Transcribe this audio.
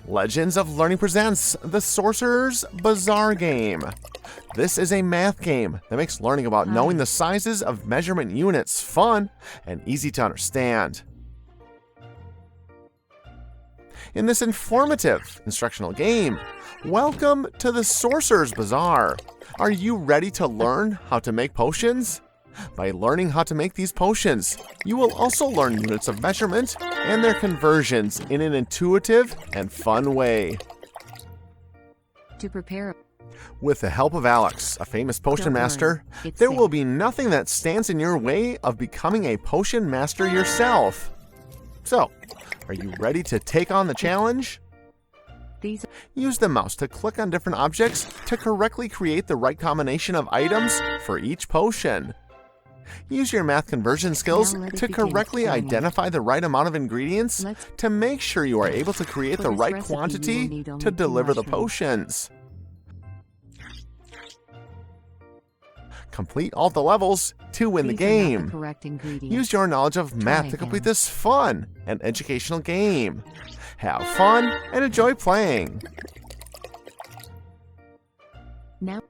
Legends of Learning presents the Sorcerer's Bazaar game. This is a math game that makes learning about knowing the sizes of measurement units fun and easy to understand. In this informative instructional game, welcome to the Sorcerer's Bazaar. Are you ready to learn how to make potions? By learning how to make these potions, you will also learn units of measurement and their conversions in an intuitive and fun way. To prepare. With the help of Alex, a famous potion master, there will be nothing that stands in your way of becoming a potion master yourself. So, are you ready to take on the challenge? Use the mouse to click on different objects to correctly create the right combination of items for each potion. Use your math conversion skills to correctly identify the right amount of ingredients to make sure you are able to create the right quantity to deliver the potions. Complete all the levels to win the game. Use your knowledge of math to complete this fun and educational game. Have fun and enjoy playing. Now